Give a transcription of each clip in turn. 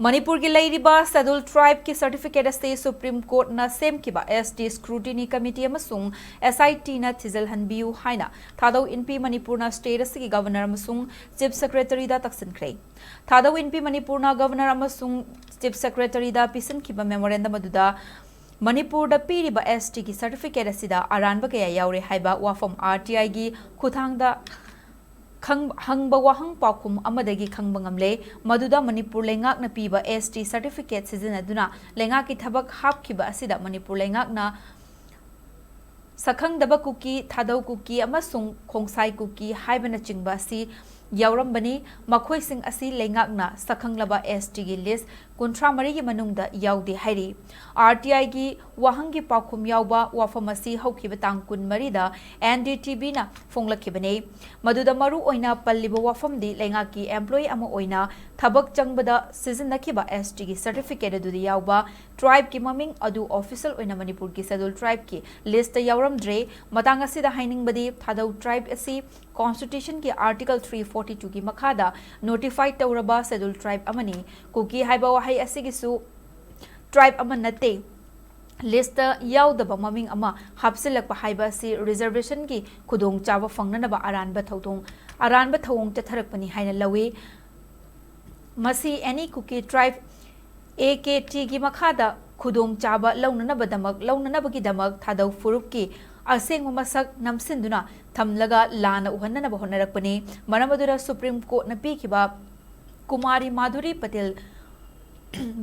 Manipur की लेरिबा schedule tribe की certificate असे सुप्रीम कोर्ट ना सेमखिबा एसटी स्क्रूटिनी कमिटी अमसुंग एसआईटी ना थिजिनहानबियु हाइना थादौ इनपी मणिपुर ना स्टेट असगी गवर्नर अमसुंग चीफ सेक्रेटरी दा तक्सिनख्रे थादौ इनपी मणिपुर ना गवर्नर अमसुंग चीफ सेक्रेटरी दा पिसनखिबा मेमोरेंडम अदुदा मणिपुर दा पीरिबा एसटी की सर्टिफिकेट असिदा अरानबा कया यावरे हाइबा वाफम आरटीआई की खुथांगदा हंगबा वाहंग पाखुम अमदगी खंगबा ngamle मदुदा मणिपुर लेंगाक न पीबा एसटी सर्टिफिकेट सिजनदुना लेंगा की थबक हापखिबा असिदा मणिपुर लेंगाक न सखंगदबा कुकी थादौ कुकी अमसुंग खोंसाई कुकी हाइबना चिंगबा असि यावरंबनी मखोइसिंग असि लेंगाकना सखंगलबा एसटी की लिस्ट 53 की मनुंगदा याउदे हाइरी आरटीआई की वाहंगी पाखुम यावबा वाफम असि हौखिबा तांग 23 दा एनडीटीबी ना फोंगलखिबने मदुदा मरु ओइना पल्लिबा वाफमदी लेंगाकी एम्प्लॉई अमा ओइना थबक चंगबदा सिजनखिबा एसटी की सर्टिफिकेट अदुदी यावबा ट्राइब की ममिंग अदु ऑफिशियल ओइना मणिपुर की शेड्यूल ट्राइब की लिस्ट यावरमद्रे मतंग असिदा हाइनिंगबदी थादौ ट्राइब असि कॉन्स्टिट्यूशन की आर्टिकल 342 की मखादा नोटिफाइड तौरबा शेड्यूल ट्राइब अमनी कुकी हाइबा वाहै असिगिसु ट्राइब अमन नते लिस्ट याउदबा ममिंग अमा हापसिलकपा हाइबा असि रिजर्वेशन की खुदोंग चाबा फंगनबा अरानबा थौंग चथरकपनी हाइना लवे मसी एनी कुकी ट्राइब AKT की मखादा खुदोंग चाबा लौननबगीदमक थादौ फुरुप की असेंग मसक नमसिंदुना थमलगा लाना उहन्ननबा होनरकपनी मरमदुरा सुप्रीम कोर्ट न पीखिबा कुमारी माधुरी Patel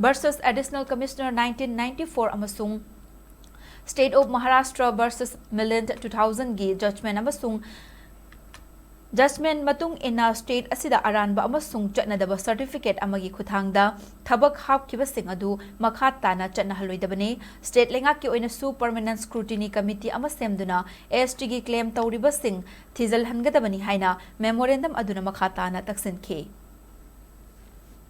versus Additional Commissioner 1994 अमसुंग State of Maharashtra versus Milind 2000 की judgment अमसुंग जजमेंट मतुंग इना स्टेट असिदा अरानबा अमसुंग चटनदबा सर्टिफिकेट अमगी खुथांगदा थबक हापखिबसिंग अदु मखा ताना चटनहलोइदबने स्टेट लेंगाकी ओइनसु परमानेंट स्क्रूटिनी कमिटी अमसेमदुना एसटी की क्लेम तौरिबसिंग थिजलहनगदबनी हाइना मेमोरेंडम अदुना मखा ताना तक्सिनखे